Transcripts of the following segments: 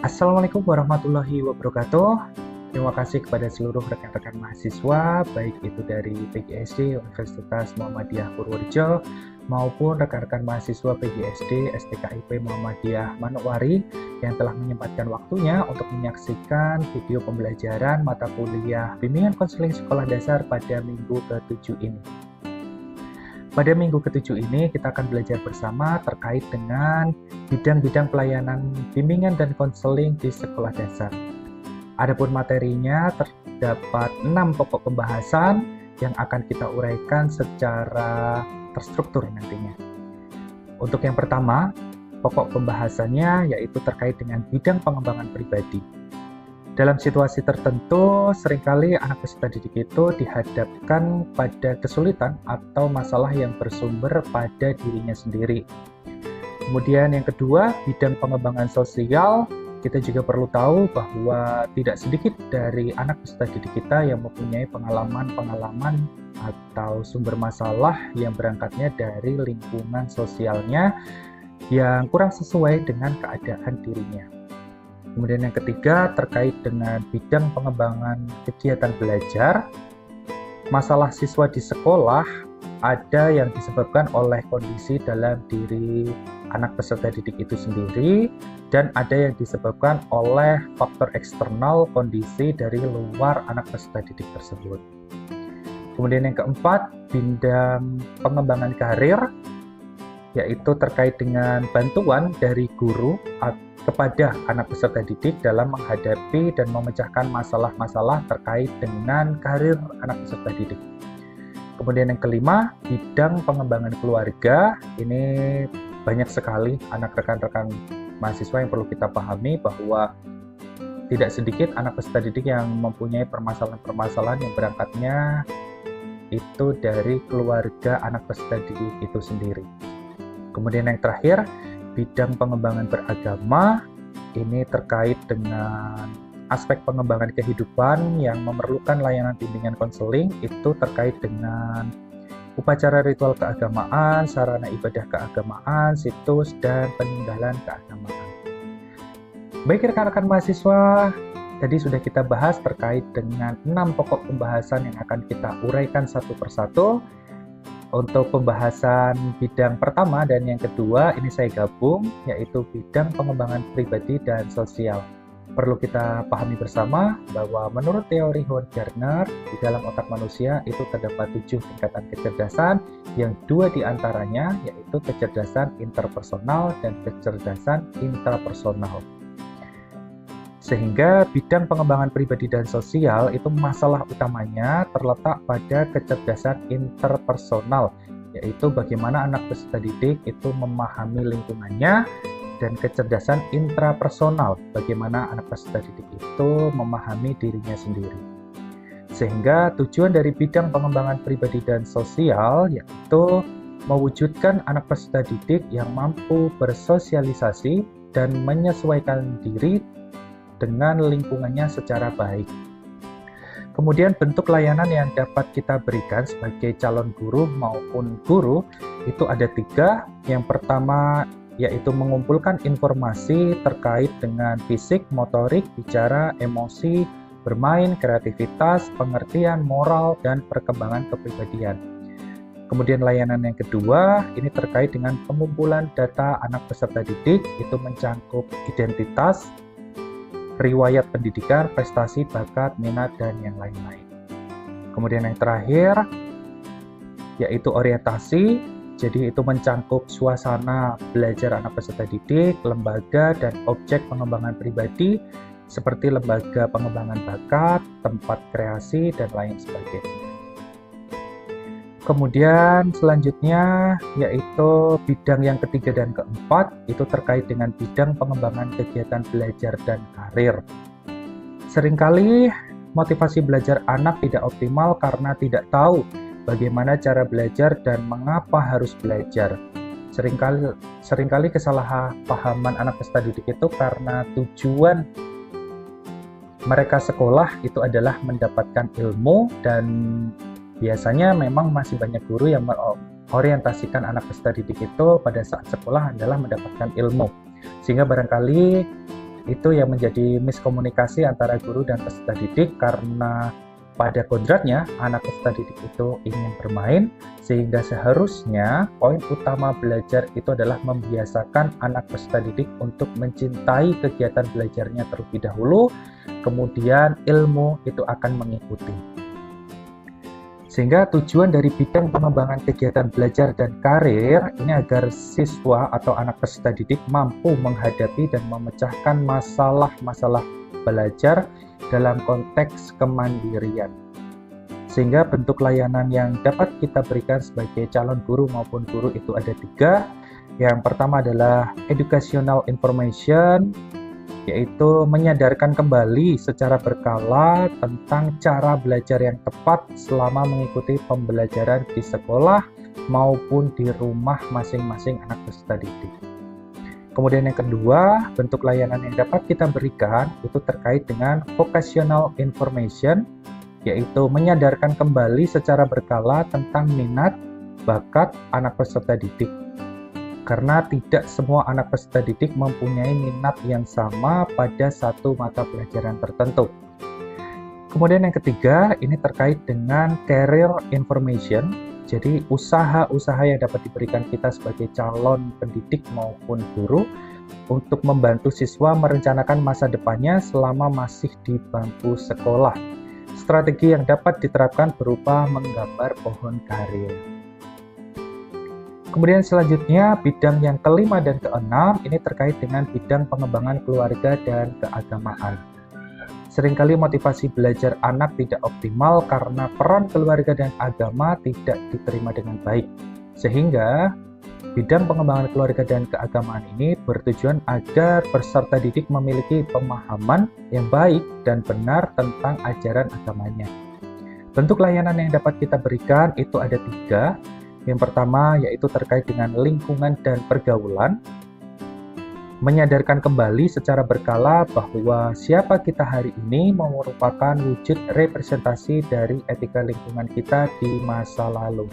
Assalamualaikum warahmatullahi wabarakatuh. Terima kasih kepada seluruh rekan-rekan mahasiswa, baik itu dari PGSD Universitas Muhammadiyah Purworejo, maupun rekan-rekan mahasiswa PGSD STKIP Muhammadiyah Manokwari yang telah menyempatkan waktunya untuk menyaksikan video pembelajaran mata kuliah Bimbingan Konseling Sekolah Dasar pada minggu ke-7 ini. Pada minggu ke-7 ini kita akan belajar bersama terkait dengan bidang-bidang pelayanan bimbingan dan konseling di sekolah dasar. Adapun materinya terdapat 6 pokok pembahasan yang akan kita uraikan secara terstruktur nantinya. Untuk yang pertama, pokok pembahasannya yaitu terkait dengan bidang pengembangan pribadi. Dalam situasi tertentu, seringkali anak peserta didik itu dihadapkan pada kesulitan atau masalah yang bersumber pada dirinya sendiri. Kemudian yang kedua, bidang pengembangan sosial, kita juga perlu tahu bahwa tidak sedikit dari anak peserta didik kita yang mempunyai pengalaman-pengalaman atau sumber masalah yang berangkatnya dari lingkungan sosialnya yang kurang sesuai dengan keadaan dirinya. Kemudian yang ketiga terkait dengan bidang pengembangan kegiatan belajar. Masalah siswa di sekolah ada yang disebabkan oleh kondisi dalam diri anak peserta didik itu sendiri dan ada yang disebabkan oleh faktor eksternal kondisi dari luar anak peserta didik tersebut. Kemudian yang keempat, bidang pengembangan karir, yaitu terkait dengan bantuan dari guru kepada anak peserta didik dalam menghadapi dan memecahkan masalah-masalah terkait dengan karir anak peserta didik. Kemudian yang kelima, bidang pengembangan keluarga. Ini banyak sekali anak rekan-rekan mahasiswa yang perlu kita pahami bahwa tidak sedikit anak peserta didik yang mempunyai permasalahan-permasalahan yang berangkatnya itu dari keluarga anak peserta didik itu sendiri. Kemudian yang terakhir, bidang pengembangan beragama, ini terkait dengan aspek pengembangan kehidupan yang memerlukan layanan bimbingan konseling, itu terkait dengan upacara ritual keagamaan, sarana ibadah keagamaan, situs, dan peninggalan keagamaan. Baik rekan-rekan mahasiswa, tadi sudah kita bahas terkait dengan 6 pokok pembahasan yang akan kita uraikan satu persatu. Untuk pembahasan bidang pertama dan yang kedua ini saya gabung, yaitu bidang pengembangan pribadi dan sosial. Perlu kita pahami bersama bahwa menurut teori Howard Gardner, di dalam otak manusia itu terdapat 7 tingkatan kecerdasan, yang 2 diantaranya yaitu kecerdasan interpersonal dan kecerdasan intrapersonal. Sehingga bidang pengembangan pribadi dan sosial itu masalah utamanya terletak pada kecerdasan interpersonal, yaitu bagaimana anak peserta didik itu memahami lingkungannya, dan kecerdasan intrapersonal, bagaimana anak peserta didik itu memahami dirinya sendiri. Sehingga tujuan dari bidang pengembangan pribadi dan sosial yaitu mewujudkan anak peserta didik yang mampu bersosialisasi dan menyesuaikan diri dengan lingkungannya secara baik. Kemudian bentuk layanan yang dapat kita berikan sebagai calon guru maupun guru itu ada 3. Yang pertama yaitu mengumpulkan informasi terkait dengan fisik, motorik, bicara, emosi, bermain, kreativitas, pengertian, moral, dan perkembangan kepribadian. Kemudian layanan yang kedua ini terkait dengan pengumpulan data anak peserta didik, itu mencangkup identitas, riwayat pendidikan, prestasi, bakat, minat, dan yang lain-lain. Kemudian yang terakhir yaitu orientasi, jadi itu mencangkup suasana belajar anak peserta didik, lembaga, dan objek pengembangan pribadi seperti lembaga pengembangan bakat, tempat kreasi, dan lain sebagainya. Kemudian selanjutnya yaitu bidang yang ketiga dan keempat itu terkait dengan bidang pengembangan kegiatan belajar dan karir. Seringkali motivasi belajar anak tidak optimal karena tidak tahu bagaimana cara belajar dan mengapa harus belajar. Seringkali kesalahpahaman anak peserta didik itu karena tujuan mereka sekolah itu adalah mendapatkan ilmu, dan biasanya memang masih banyak guru yang orientasikan anak peserta didik itu pada saat sekolah adalah mendapatkan ilmu. Sehingga barangkali Itu yang menjadi miskomunikasi antara guru dan peserta didik, karena pada kodratnya anak peserta didik itu ingin bermain, sehingga seharusnya poin utama belajar itu adalah membiasakan anak peserta didik untuk mencintai kegiatan belajarnya terlebih dahulu, kemudian ilmu itu akan mengikuti. Sehingga tujuan dari bidang pengembangan kegiatan belajar dan karir ini agar siswa atau anak peserta didik mampu menghadapi dan memecahkan masalah-masalah belajar dalam konteks kemandirian. Sehingga bentuk layanan yang dapat kita berikan sebagai calon guru maupun guru itu ada 3. Yang pertama adalah educational information, yaitu menyadarkan kembali secara berkala tentang cara belajar yang tepat selama mengikuti pembelajaran di sekolah maupun di rumah masing-masing anak peserta didik. Kemudian yang kedua, bentuk layanan yang dapat kita berikan itu terkait dengan vocational information, yaitu menyadarkan kembali secara berkala tentang minat, bakat anak peserta didik. Karena tidak semua anak peserta didik mempunyai minat yang sama pada satu mata pelajaran tertentu. Kemudian yang ketiga, ini terkait dengan career information. Jadi usaha-usaha yang dapat diberikan kita sebagai calon pendidik maupun guru untuk membantu siswa merencanakan masa depannya selama masih di bangku sekolah. Strategi yang dapat diterapkan berupa menggambar pohon karir. Kemudian selanjutnya, bidang yang kelima dan keenam ini terkait dengan bidang pengembangan keluarga dan keagamaan. Seringkali motivasi belajar anak tidak optimal karena peran keluarga dan agama tidak diterima dengan baik. Sehingga bidang pengembangan keluarga dan keagamaan ini bertujuan agar peserta didik memiliki pemahaman yang baik dan benar tentang ajaran agamanya. Bentuk layanan yang dapat kita berikan itu ada 3. Yang pertama yaitu terkait dengan lingkungan dan pergaulan, menyadarkan kembali secara berkala bahwa siapa kita hari ini merupakan wujud representasi dari etika lingkungan kita di masa lalu.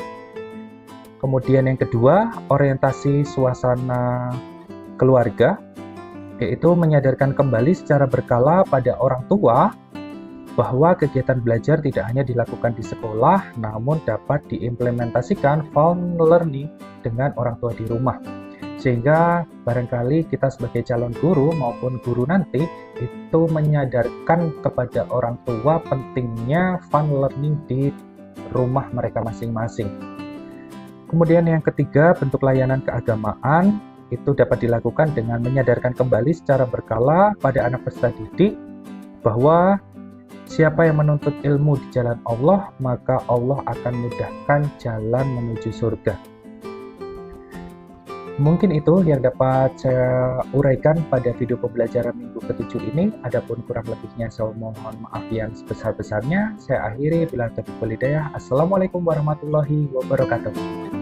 Kemudian yang kedua, orientasi suasana keluarga, yaitu menyadarkan kembali secara berkala pada orang tua bahwa kegiatan belajar tidak hanya dilakukan di sekolah, namun dapat diimplementasikan fun learning dengan orang tua di rumah. Sehingga barangkali kita sebagai calon guru maupun guru nanti itu menyadarkan kepada orang tua pentingnya fun learning di rumah mereka masing-masing. Kemudian yang ketiga, bentuk layanan keagamaan itu dapat dilakukan dengan menyadarkan kembali secara berkala pada anak peserta didik bahwa siapa yang menuntut ilmu di jalan Allah, maka Allah akan mudahkan jalan menuju surga. Mungkin itu yang dapat saya uraikan pada video pembelajaran minggu ke-7 ini. Adapun kurang lebihnya saya mohon maaf yang sebesar-besarnya. Saya akhiri, bila taufiq wal hidayah. Assalamualaikum warahmatullahi wabarakatuh.